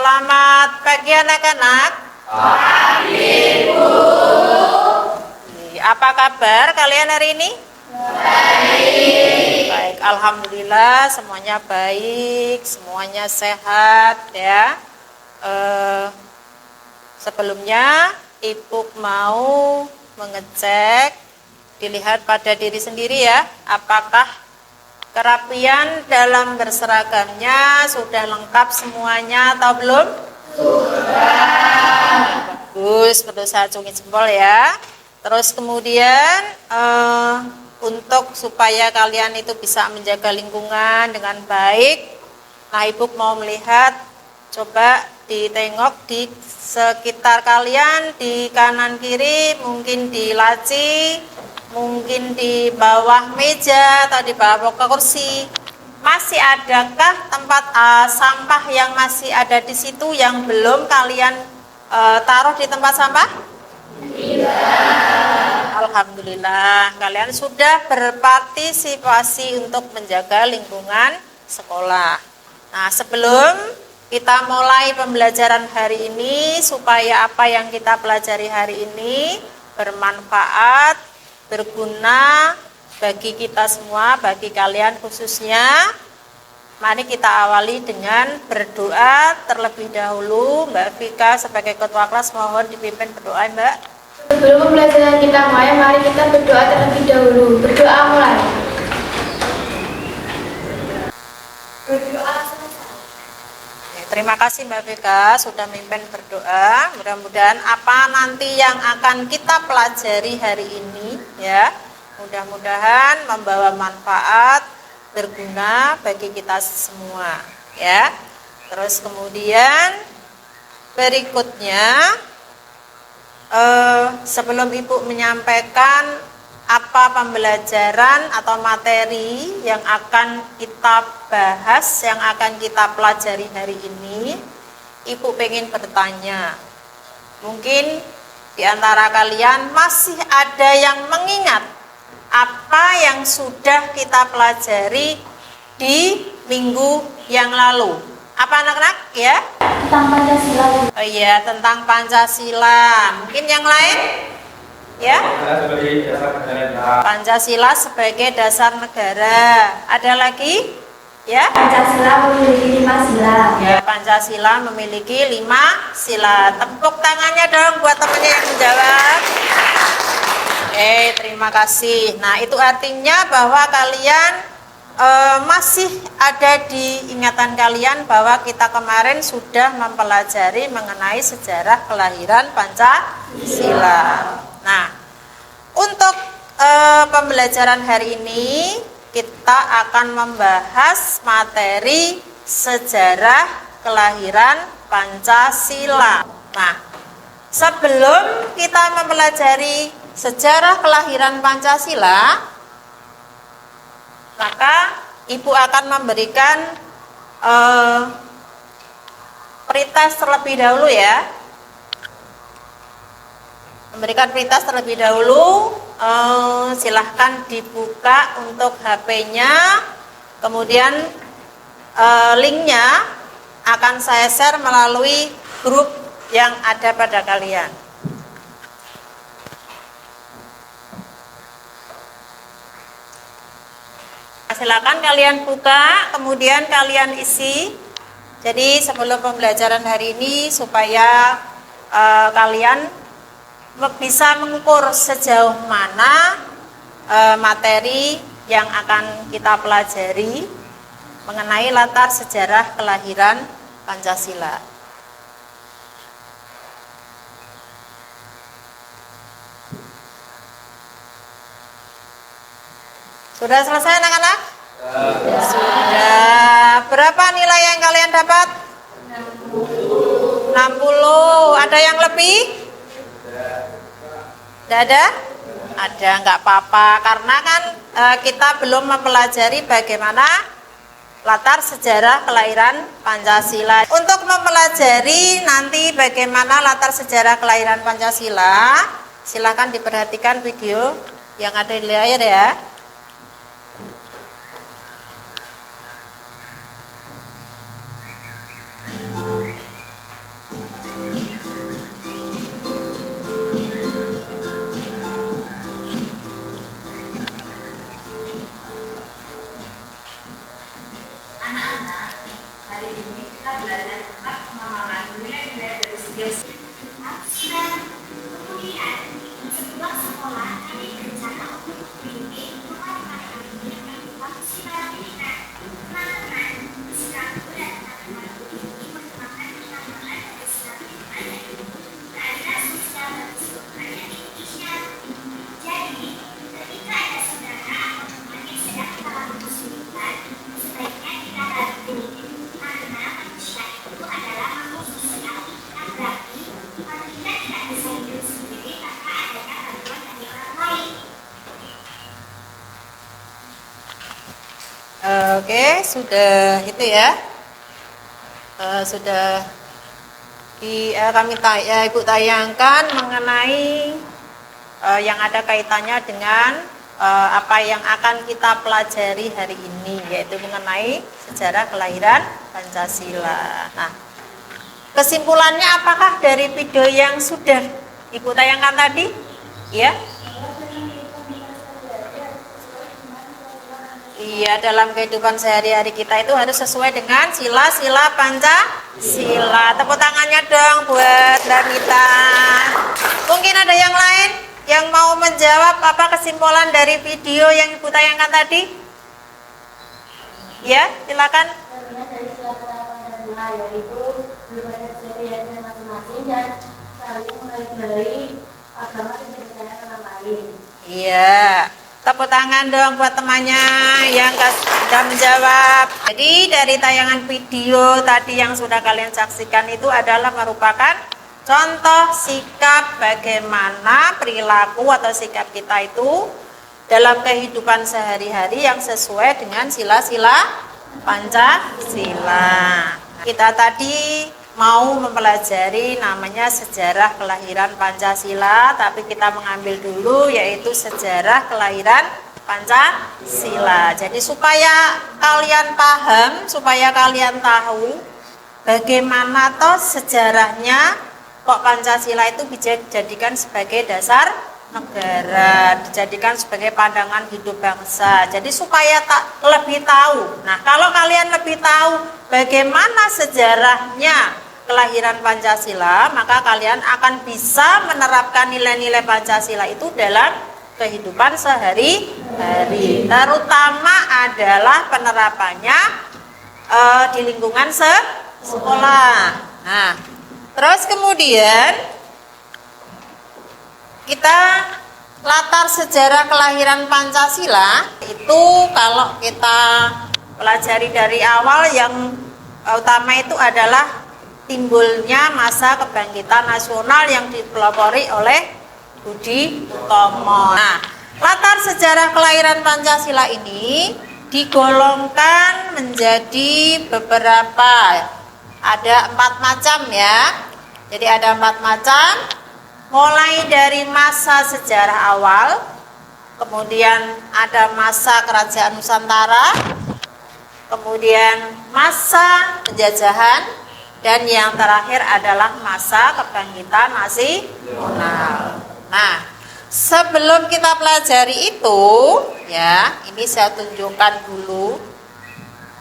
Selamat pagi anak-anak. Pagi, Bu. Apa kabar kalian hari ini? Baik. Baik, alhamdulillah semuanya baik, semuanya sehat ya. Sebelumnya Ibu mau mengecek, dilihat pada diri sendiri ya, apakah kerapian dalam berseragamnya sudah lengkap semuanya atau belum? Sudah. Bagus, perlu saya acungin jempol ya. Terus kemudian untuk supaya kalian itu bisa menjaga lingkungan dengan baik, nah Ibu mau melihat, coba ditengok di sekitar kalian, di kanan kiri, mungkin di laci, mungkin di bawah meja atau di bawah kursi, masih adakah tempat sampah yang masih ada di situ yang belum kalian taruh di tempat sampah? Tidak. Alhamdulillah kalian sudah berpartisipasi untuk menjaga lingkungan sekolah. Nah, sebelum kita mulai pembelajaran hari ini, supaya apa yang kita pelajari hari ini bermanfaat, berguna bagi kita semua, bagi kalian khususnya, mari kita awali dengan berdoa terlebih dahulu. Mbak Vika sebagai ketua kelas mohon dipimpin berdoa, Mbak. Sebelum pembelajaran kita mulai, mari kita berdoa terlebih dahulu. Berdoa mulai. Berdoa selesai. Terima kasih Mbak Vika sudah memimpin berdoa. Mudah-mudahan apa nanti yang akan kita pelajari hari ini ya, mudah-mudahan membawa manfaat, berguna bagi kita semua ya. Terus kemudian berikutnya, sebelum Ibu menyampaikan apa pembelajaran atau materi yang akan kita bahas, yang akan kita pelajari hari ini, Ibu pengen bertanya. Mungkin di antara kalian masih ada yang mengingat apa yang sudah kita pelajari di minggu yang lalu. Apa anak-anak ya? Tentang Pancasila. Oh iya, tentang Pancasila. Mungkin yang lain? Ya? Pancasila sebagai dasar negara. Ada lagi? Ya? Pancasila memiliki 5 sila. Ya, Pancasila memiliki 5 sila. Tepuk tangannya dong buat temannya yang menjawab. Terima kasih. Nah, itu artinya bahwa kalian masih ada di ingatan kalian bahwa kita kemarin sudah mempelajari mengenai sejarah kelahiran Pancasila. Nah, untuk pembelajaran hari ini kita akan membahas materi sejarah kelahiran Pancasila. Nah, sebelum kita mempelajari sejarah kelahiran Pancasila, maka Ibu akan memberikan pretest terlebih dahulu ya. Memberikan pretest terlebih dahulu, silahkan dibuka untuk HP-nya, kemudian linknya akan saya share melalui grup yang ada pada kalian. Silakan kalian buka, kemudian kalian isi. Jadi sebelum pembelajaran hari ini supaya kalian bisa mengukur sejauh mana materi yang akan kita pelajari mengenai latar sejarah kelahiran Pancasila. Sudah selesai anak-anak? Sudah. Berapa nilai yang kalian dapat? 60. Ada yang lebih? Tidak ada? Ada, nggak apa-apa. Karena kan kita belum mempelajari bagaimana latar sejarah kelahiran Pancasila. Untuk mempelajari nanti bagaimana latar sejarah kelahiran Pancasila, silakan diperhatikan video yang ada di layar ya. Hari ini kita belajar tentang pemahaman nilai-nilai dari segi kemudian sebuah sekolah kami berencana untuk membimbing kepada anak-anak yang maksimal pendidikan teman-teman siswaku dan teman-temanku ini merupakan penambahan dari siswa pendidikan keadilan sosial bagi seluruh rakyat Indonesia. Jadi, ketika ada saudara atau teman yang sedang mengalami kesulitan, sebaiknya kita bantu. Karena manusia itu adalah makhluk sosial yang berarti manusia tidak bisa hidup sendiri tanpa adanya bantuan dari orang lain. Oke, sudah itu ya. Sudah Ibu tayangkan mengenai yang ada kaitannya dengan apa yang akan kita pelajari hari ini, yaitu mengenai sejarah kelahiran Pancasila. Nah, kesimpulannya apakah dari video yang sudah Ibu tayangkan tadi? Ya? Iya, dalam kehidupan sehari-hari kita itu harus sesuai dengan sila-sila Pancasila. Tepuk tangannya dong buat Danita. Mungkin ada yang lain yang mau menjawab apa kesimpulan dari video yang Ibu tayangkan tadi? Ya, silakan. Dari sila Pancasila yaitu berbagai ciri-ciri masing-masing dan saling menghargai agama dan kepercayaan orang lain. Iya. Tepuk tangan dong buat temannya yang sudah menjawab. Jadi dari tayangan video tadi yang sudah kalian saksikan itu adalah merupakan contoh sikap bagaimana perilaku atau sikap kita itu dalam kehidupan sehari-hari yang sesuai dengan sila-sila Pancasila. Kita tadi mau mempelajari namanya sejarah kelahiran Pancasila, tapi kita mengambil dulu yaitu sejarah kelahiran Pancasila. Jadi supaya kalian paham, supaya kalian tahu bagaimana toh sejarahnya kok Pancasila itu bisa dijadikan sebagai dasar negara, dijadikan sebagai pandangan hidup bangsa. Jadi supaya lebih tahu. Nah, kalau kalian lebih tahu bagaimana sejarahnya kelahiran Pancasila, maka kalian akan bisa menerapkan nilai-nilai Pancasila itu dalam kehidupan sehari-hari. Terutama adalah penerapannya di lingkungan sekolah. Nah, terus kemudian kita latar sejarah kelahiran Pancasila itu kalau kita pelajari dari awal yang utama itu adalah timbulnya masa kebangkitan nasional yang dipelopori oleh Budi Utomo. Nah, latar sejarah kelahiran Pancasila ini digolongkan menjadi beberapa, ada 4 macam ya. Jadi ada 4 macam, mulai dari masa sejarah awal, kemudian ada masa kerajaan Nusantara, kemudian masa penjajahan, dan yang terakhir adalah masa kebangkitan nasional. Nah, sebelum kita pelajari itu, ya, ini saya tunjukkan dulu.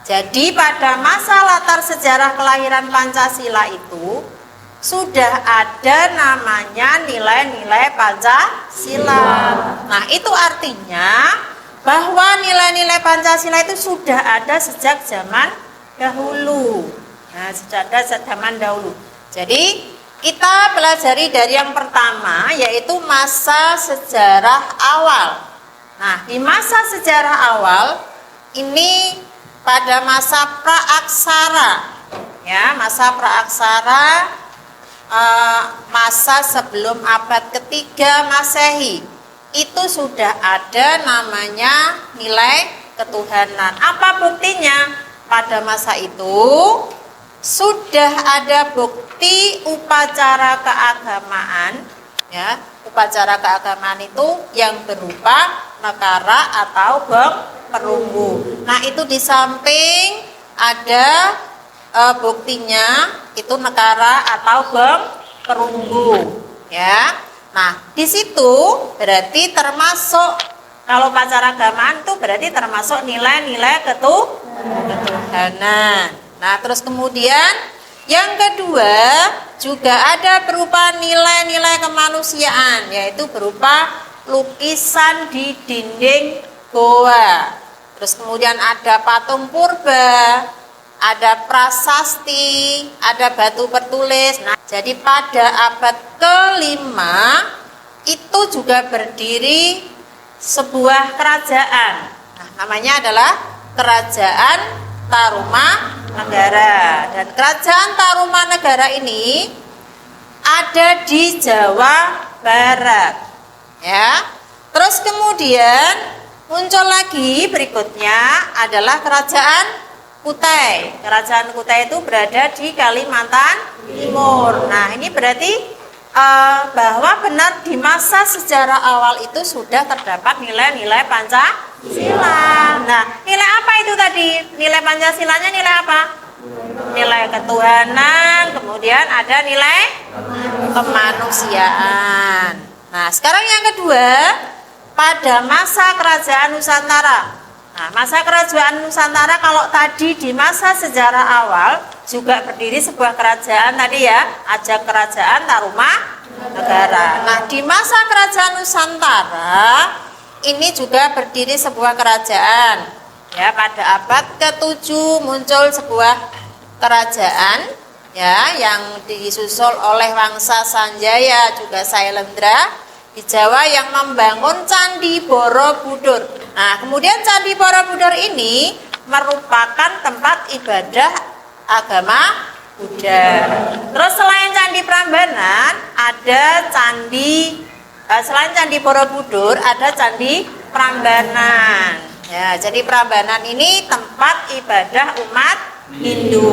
Jadi pada masa latar sejarah kelahiran Pancasila itu sudah ada namanya nilai-nilai Pancasila. Nah, itu artinya bahwa nilai-nilai Pancasila itu sudah ada sejak zaman dahulu. Nah, sejak zaman dahulu. Jadi kita pelajari dari yang pertama, yaitu masa sejarah awal. Nah, di masa sejarah awal ini pada masa praaksara, ya, masa praaksara, masa sebelum abad ketiga Masehi, itu sudah ada namanya nilai ketuhanan. Apa buktinya? Pada masa itu sudah ada bukti upacara keagamaan, ya. Upacara keagamaan itu yang berupa nekara atau gong perunggu. Nah, itu di samping ada buktinya itu nekara atau gong perunggu, ya. Nah, di situ berarti termasuk, kalau upacara keagamaan itu berarti termasuk nilai-nilai ketuhanan. Nah, terus kemudian yang kedua juga ada berupa nilai-nilai kemanusiaan, yaitu berupa lukisan di dinding goa. Terus kemudian ada patung purba, ada prasasti, ada batu bertulis. Nah, jadi pada abad ke-5 itu juga berdiri sebuah kerajaan. Nah, namanya adalah Kerajaan Tarumanegara. Dan Kerajaan Tarumanegara ini ada di Jawa Barat. Ya. Terus kemudian muncul lagi berikutnya adalah Kerajaan Kutai. Kerajaan Kutai itu berada di Kalimantan Timur. Nah, ini berarti bahwa benar di masa sejarah awal itu sudah terdapat nilai-nilai Pancasila. Nah, nilai apa itu tadi? Nilai Pancasilanya nilai apa? Nilai ketuhanan, kemudian ada nilai kemanusiaan. Nah, sekarang yang kedua, pada masa Kerajaan Nusantara. Nah, masa Kerajaan Nusantara kalau tadi di masa sejarah awal juga berdiri sebuah kerajaan tadi ya, ada Kerajaan Tarumanegara. Nah, di masa Kerajaan Nusantara ini juga berdiri sebuah kerajaan. Ya, pada abad ke-7 muncul sebuah kerajaan ya yang disusul oleh Wangsa Sanjaya juga Sailendra di Jawa yang membangun Candi Borobudur. Nah, kemudian Candi Borobudur ini merupakan tempat ibadah agama Buddha. Terus selain Candi Prambanan, ada selain Candi Borobudur, ada Candi Prambanan. Ya, jadi Prambanan ini tempat ibadah umat Hindu.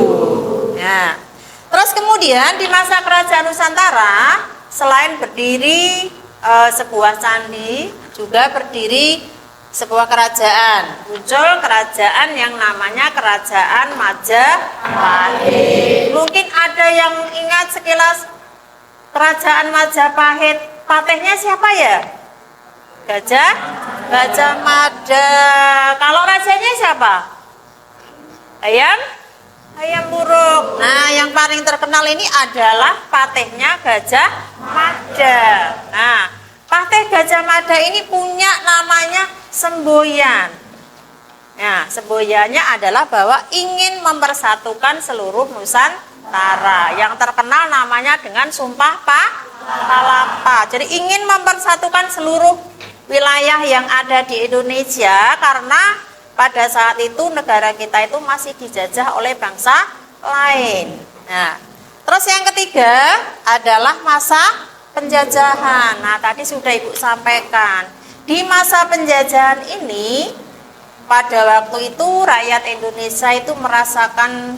Ya. Terus kemudian di masa Kerajaan Nusantara, selain berdiri sebuah candi, juga berdiri sebuah kerajaan. Muncul kerajaan yang namanya Kerajaan Majapahit. Mungkin ada yang ingat sekilas Kerajaan Majapahit, patihnya siapa ya? Gajah Mada. Kalau rajanya siapa? Hayam Wuruk. Nah, yang paling terkenal ini adalah patihnya Gajah Mada. Nah, patih Gajah Mada ini punya namanya semboyan. Nah, semboyannya adalah bahwa ingin mempersatukan seluruh Nusantara. Yang terkenal namanya dengan Sumpah Palapa. Jadi ingin mempersatukan seluruh wilayah yang ada di Indonesia karena pada saat itu negara kita itu masih dijajah oleh bangsa lain. Nah, terus yang ketiga adalah masa penjajahan. Nah, tadi sudah Ibu sampaikan. Di masa penjajahan ini, pada waktu itu rakyat Indonesia itu merasakan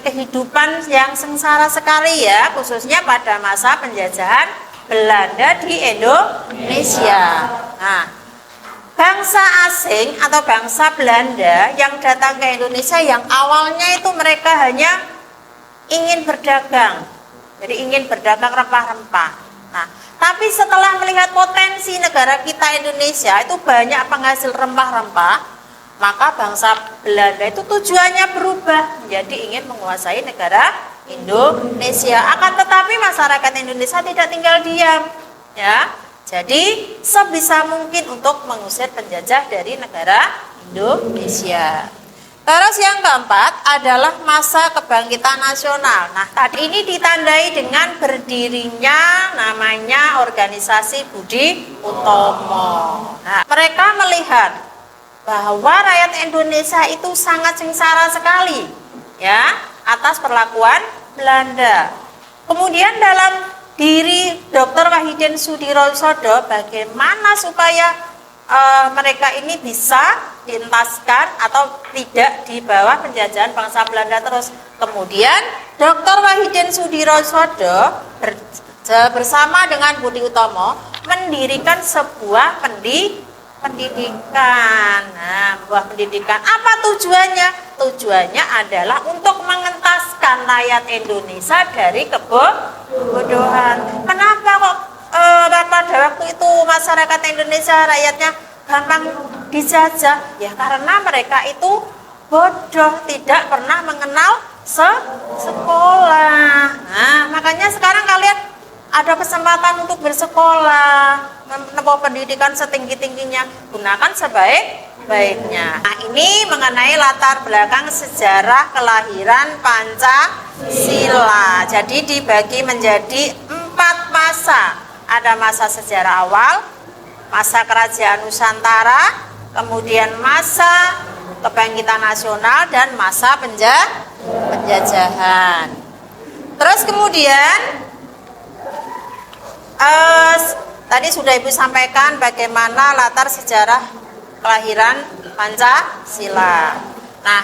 kehidupan yang sengsara sekali ya, khususnya pada masa penjajahan Belanda di Indonesia. Nah, bangsa asing atau bangsa Belanda yang datang ke Indonesia yang awalnya itu mereka hanya ingin berdagang. Jadi ingin berdagang rempah-rempah. Nah, tapi setelah melihat potensi negara kita Indonesia itu banyak penghasil rempah-rempah, maka bangsa Belanda itu tujuannya berubah menjadi ingin menguasai negara Indonesia. Akan tetapi masyarakat Indonesia tidak tinggal diam, ya. Jadi sebisa mungkin untuk mengusir penjajah dari negara Indonesia. Terus yang keempat adalah masa kebangkitan nasional. Nah, tadi ini ditandai dengan berdirinya namanya Organisasi Budi Utomo. Nah, mereka melihat bahwa rakyat Indonesia itu sangat sengsara sekali ya atas perlakuan Belanda. Kemudian dalam diri Dr. Wahidin Sudirosodo bagaimana supaya mereka ini bisa dientaskan atau tidak di bawah penjajahan bangsa Belanda terus. Kemudian Dr. Wahidin Sudirosodo bersama dengan Budi Utomo mendirikan sebuah pendidikan. Nah, buah pendidikan apa tujuannya? Tujuannya adalah untuk mengentaskan rakyat Indonesia dari kebodohan. Kenapa kok pada waktu itu masyarakat Indonesia rakyatnya gampang dijajah? Ya karena mereka itu bodoh, tidak pernah mengenal sekolah. Nah, makanya sekarang kalian ada kesempatan untuk bersekolah, menempuh pendidikan setinggi-tingginya, gunakan sebaik-baiknya. Nah, ini mengenai latar belakang sejarah kelahiran Pancasila. Jadi dibagi menjadi 4 masa. Ada masa sejarah awal, masa kerajaan Nusantara, kemudian masa kebangkitan nasional, dan masa penjajahan. Terus kemudian tadi sudah Ibu sampaikan bagaimana latar sejarah kelahiran Pancasila. Nah,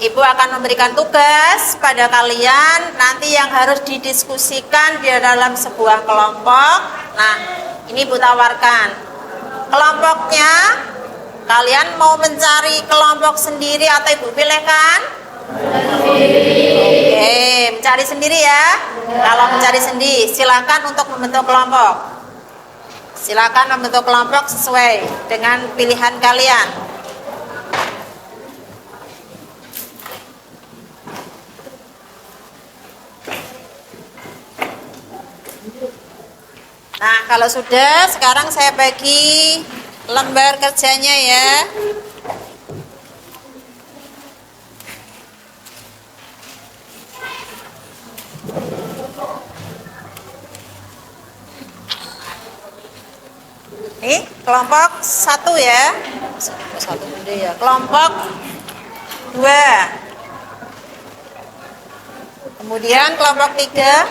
Ibu akan memberikan tugas pada kalian nanti yang harus didiskusikan di dalam sebuah kelompok. Nah, ini Ibu tawarkan kelompoknya. Kalian mau mencari kelompok sendiri atau Ibu pilihkan? Oke, mencari sendiri ya. Kalau mencari sendiri, silakan untuk membentuk kelompok. Silakan membentuk kelompok sesuai dengan pilihan kalian. Nah, kalau sudah, sekarang saya bagi lembar kerjanya ya. Nih, kelompok 1 ya. Satu dulu ya. Kelompok 2. Kemudian kelompok 3.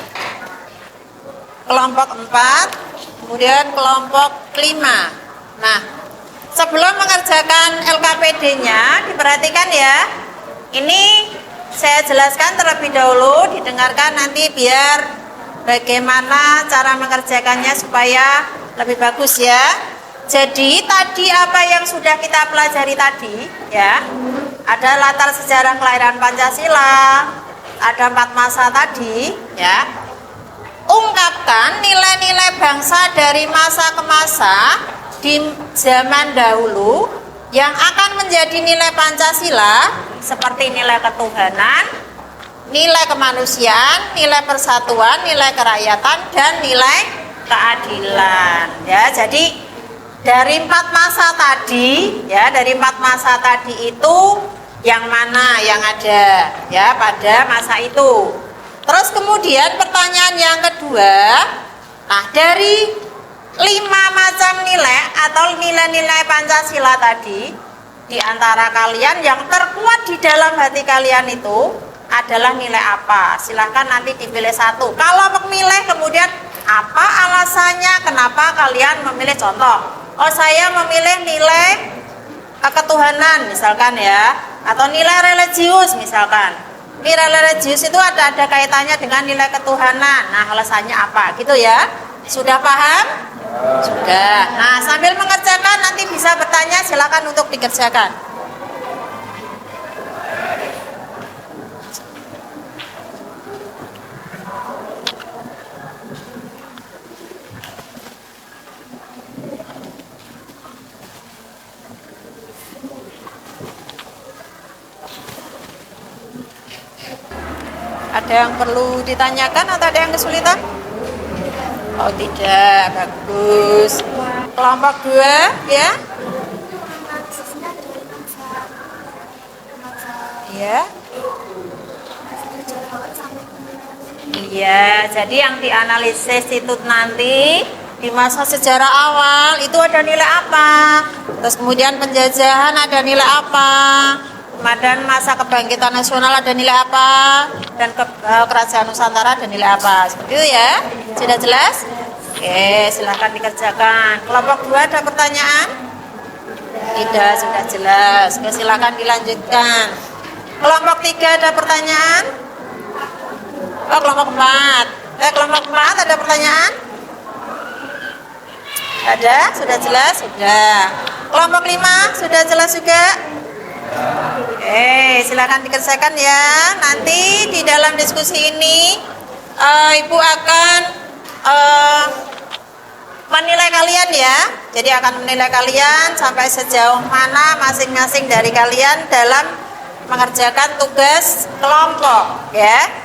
Kelompok 4. Kemudian kelompok 5. Nah, sebelum mengerjakan LKPD-nya, diperhatikan ya. Ini saya jelaskan terlebih dahulu, didengarkan nanti biar bagaimana cara mengerjakannya supaya lebih bagus ya. Jadi tadi apa yang sudah kita pelajari tadi ya, ada latar sejarah kelahiran Pancasila, ada 4 masa tadi ya. Ungkapkan nilai-nilai bangsa dari masa ke masa di zaman dahulu yang akan menjadi nilai Pancasila, seperti nilai ketuhanan, nilai kemanusiaan, nilai persatuan, nilai kerakyatan, dan nilai keadilan ya. Jadi dari 4 masa tadi ya, dari 4 masa tadi itu yang mana yang ada ya pada masa itu. Terus kemudian pertanyaan yang kedua, nah dari 5 macam nilai atau nilai-nilai Pancasila tadi, di antara kalian yang terkuat di dalam hati kalian itu adalah nilai apa? Silahkan nanti dipilih 1. Kalau memilih kemudian apa alasannya kenapa kalian memilih? Contoh, oh saya memilih nilai ketuhanan misalkan ya, atau nilai religius misalkan. Nilai religius itu ada kaitannya dengan nilai ketuhanan. Nah, alasannya apa? Gitu ya. Sudah paham? Sudah. Nah, sambil mengerjakan nanti bisa bertanya, silakan untuk dikerjakan. Ada yang perlu ditanyakan atau ada yang kesulitan? Oh tidak, bagus. Kelompok 2 ya. Iya. Iya, jadi yang dianalisis itu nanti di masa sejarah awal itu ada nilai apa? Terus kemudian penjajahan ada nilai apa? Kemudian masa kebangkitan nasional ada nilai apa, dan kerajaan Nusantara ada nilai apa, seperti itu ya. Sudah jelas? Oke, silahkan dikerjakan. Kelompok 2 ada pertanyaan? Tidak, sudah jelas. Oke, silahkan dilanjutkan. Kelompok 3 ada pertanyaan? Oh, kelompok 4. Kelompok 4 ada pertanyaan? Ada? Sudah jelas? Sudah. Kelompok 5 sudah jelas juga? Silakan dikerjakan ya. Nanti di dalam diskusi ini Ibu akan menilai kalian ya. Jadi akan menilai kalian sampai sejauh mana masing-masing dari kalian dalam mengerjakan tugas kelompok ya.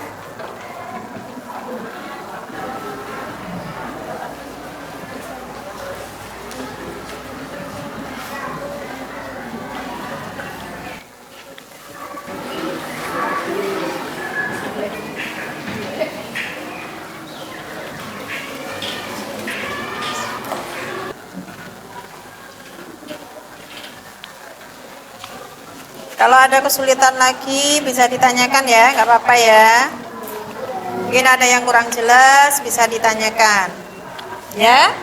Kalau ada kesulitan lagi bisa ditanyakan ya, nggak apa-apa ya. Mungkin ada yang kurang jelas bisa ditanyakan. Ya?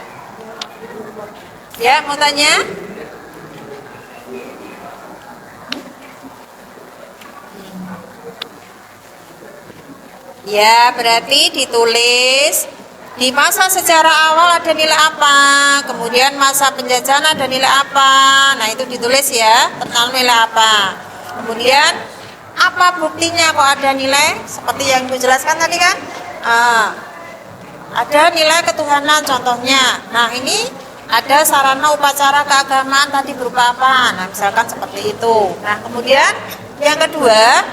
Ya, mau tanya? Ya, berarti ditulis di masa sejarah awal ada nilai apa, kemudian masa penjajahan ada nilai apa. Nah, itu ditulis ya, tentang nilai apa. Kemudian apa buktinya kok ada nilai? Seperti yang dijelaskan tadi kan? Ada nilai ketuhanan contohnya. Nah, ini ada sarana upacara keagamaan tadi berupa apa? Nah, misalkan seperti itu. Nah, kemudian yang kedua,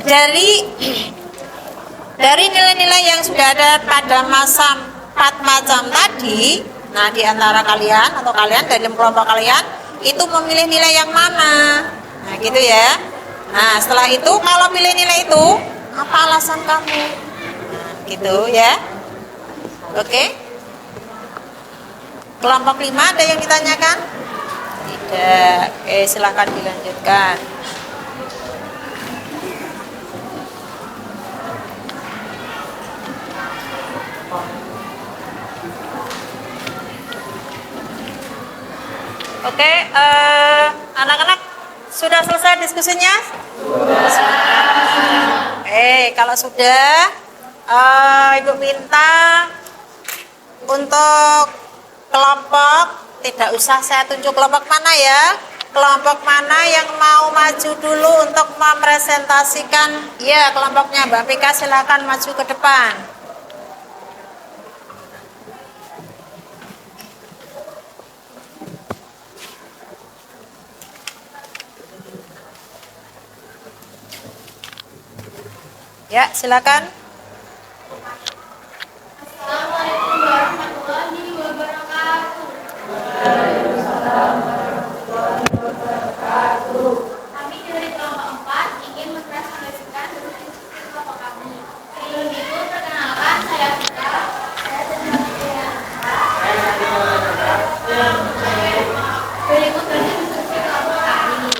dari nilai-nilai yang sudah ada pada masa 4 macam tadi, nah di antara kalian atau kalian dalam kelompok kalian itu memilih nilai yang mana? Nah gitu ya. Nah setelah itu kalau pilih nilai itu, apa alasan kamu? Nah gitu ya. Oke. Kelompok 5 ada yang ditanyakan? Tidak. Oke, silahkan dilanjutkan. Oke, anak-anak sudah selesai diskusinya? Sudah. Kalau sudah, Ibu minta untuk kelompok, tidak usah saya tunjuk kelompok mana ya. Kelompok mana yang mau maju dulu untuk mempresentasikan? Ya, kelompoknya Mbak Pika silakan maju ke depan. Ya, silakan. Assalamualaikum warahmatullahi wabarakatuh. Kami dari kelompok 4 ingin mempresentasikan tentang kelompok kami. Sebelum itu perkenalkan saya Fika. Berikut tadi instruksi kelompok kami.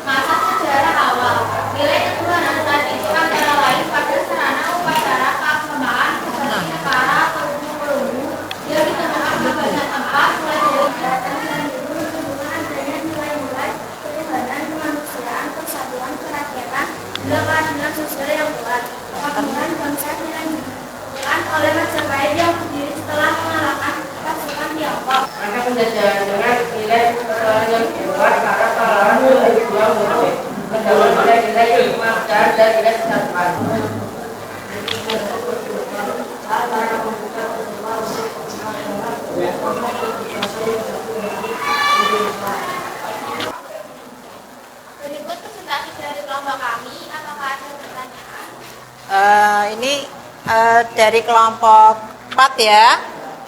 Masa sejarah awal. Nilai ketuhanan saat itu antara lain pada sarana upacara keagamaan seperti para perumbu-perumbu yang ditemukan di banyak tempat mulai dari daratan dan dulu hubungan adanya nilai-nilai ketuhanan kemanusiaan, persatuan, kerakyatan, hingga keadilan sosial yang kuat. Kemudian konsep nilai ditentukan oleh Majapahit yang berdiri setelah mengalahkan pasukan Tiongkok. Maka penjajahan dengan nilai persoalan yang kuat para pahlawan yang berjuang untuk mendapat nilai-nilai kemanusiaan dan nilai kesatuan. Berikut presentasi dari kelompok kami. Apakah ada pertanyaan? Ini dari kelompok 4 ya.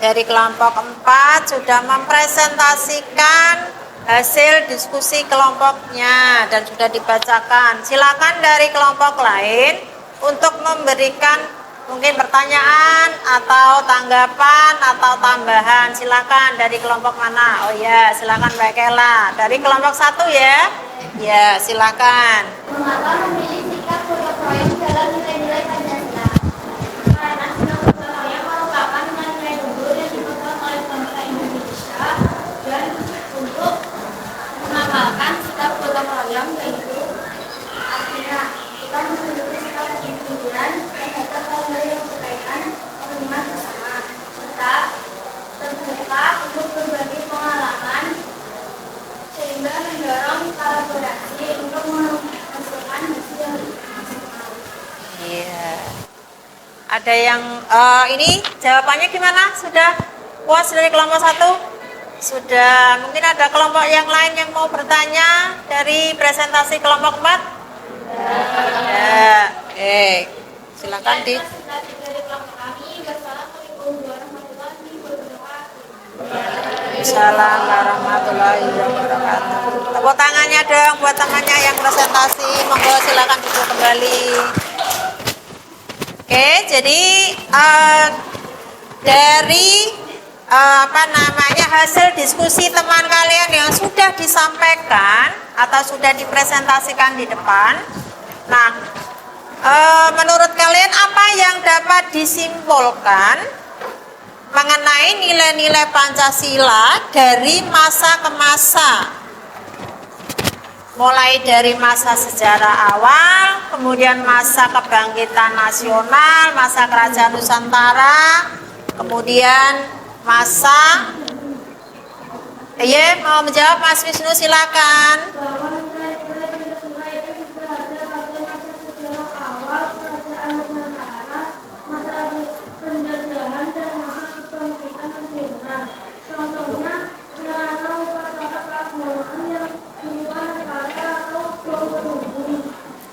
Dari kelompok 4 sudah mempresentasikan hasil diskusi kelompoknya dan sudah dibacakan. Silakan dari kelompok lain untuk memberikan mungkin pertanyaan atau tanggapan atau tambahan. Silakan dari kelompok mana? Oh ya, silakan Mbak Kela. Dari kelompok 1 ya. Ya, silakan. Mengapa memilih sikap gotong royong dalam nilai-nilai Pancasila? Karena sikap gotong royong merupakan nilai luhur yang dipegang oleh bangsa Indonesia dan untuk mengamalkan sikap gotong royong yaitu artinya kita memiliki sikap kejujuran terhadap hal-hal yang berkaitan kepentingan bersama serta terbuka untuk berbagi pengalaman sehingga mendorong kolaborasi untuk menghasilkan hasil yang maksimal. Iya. Ada yang ini jawabannya gimana? Sudah puas dari kelompok 1? Sudah. Mungkin ada kelompok yang lain yang mau bertanya dari presentasi kelompok 4? Ya. Silakan di. Assalamualaikum warahmatullahi wabarakatuh. Tepuk tangannya dong buat temannya yang presentasi. Monggo silakan duduk kembali. Oke, jadi dari hasil diskusi teman kalian yang sudah disampaikan atau sudah dipresentasikan di depan. Nah, menurut kalian apa yang dapat disimpulkan mengenai nilai-nilai Pancasila dari masa ke masa? Mulai dari masa sejarah awal, kemudian masa kebangkitan nasional, masa kerajaan Nusantara, kemudian masa mau menjawab Mas Wisnu silakan.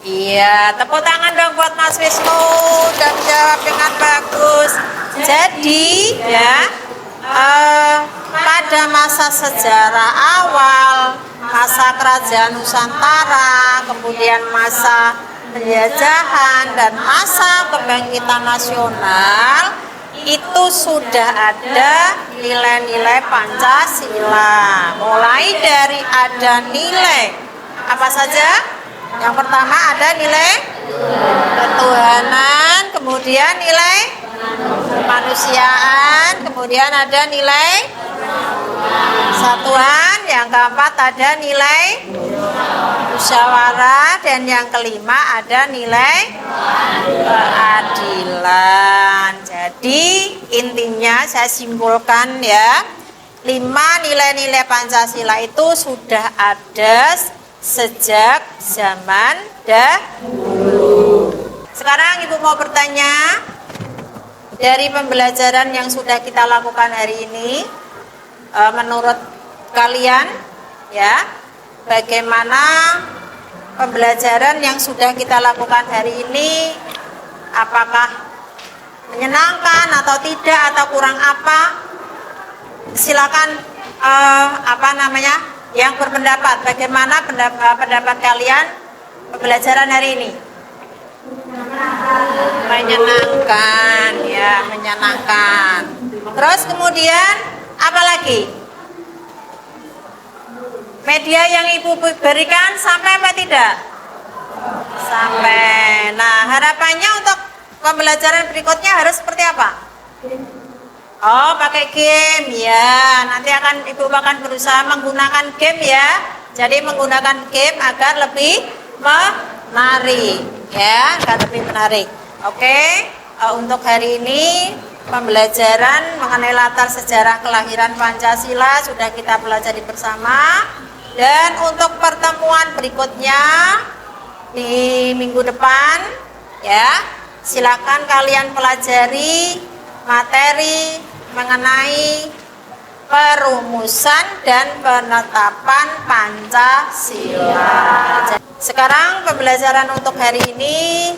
Iya, tepuk tangan dong buat Mas Wisnu dan menjawab dengan bagus. Jadi pada masa sejarah awal, masa kerajaan Nusantara, kemudian masa penjajahan dan masa kebangkitan nasional itu sudah ada nilai-nilai Pancasila. Mulai dari ada nilai apa saja? Yang pertama ada nilai ketuhanan, kemudian nilai kemanusiaan, kemudian ada nilai persatuan, yang keempat ada nilai musyawarah, dan yang kelima ada nilai keadilan. Jadi intinya saya simpulkan ya, 5 nilai-nilai Pancasila itu sudah ada sejak zaman dahulu. Sekarang Ibu mau bertanya, dari pembelajaran yang sudah kita lakukan hari ini, menurut kalian ya, bagaimana pembelajaran yang sudah kita lakukan hari ini? Apakah menyenangkan atau tidak, atau kurang apa? Silakan yang berpendapat, bagaimana pendapat kalian pembelajaran hari ini? Menyenangkan ya, menyenangkan. Terus kemudian apa lagi? Media yang Ibu berikan sampai apa tidak? Sampai. Nah, harapannya untuk pembelajaran berikutnya harus seperti apa? Oh, pakai game ya. Nanti Ibu akan berusaha menggunakan game ya. Jadi menggunakan game agar lebih menarik ya, agar lebih menarik. Oke. Untuk hari ini pembelajaran mengenai latar sejarah kelahiran Pancasila sudah kita pelajari bersama. Dan untuk pertemuan berikutnya di minggu depan ya, silakan kalian pelajari materi mengenai perumusan dan penetapan Pancasila. Sekarang pembelajaran untuk hari ini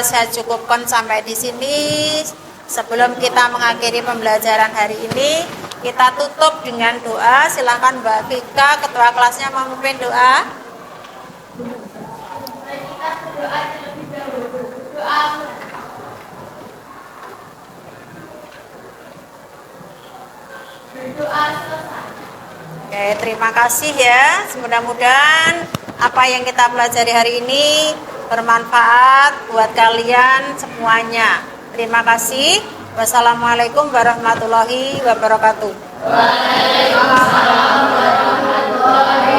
saya cukupkan sampai di sini. Sebelum kita mengakhiri pembelajaran hari ini, kita tutup dengan doa. Silakan Mbak Vika, ketua kelasnya, memimpin doa. Kita berdoa terlebih dahulu. Doa. Berdoa selesai. Oke, terima kasih ya. Mudah-mudahan apa yang kita pelajari hari ini bermanfaat buat kalian semuanya. Terima kasih. Wassalamualaikum warahmatullahi wabarakatuh. Waalaikumsalam warahmatullahi wabarakatuh.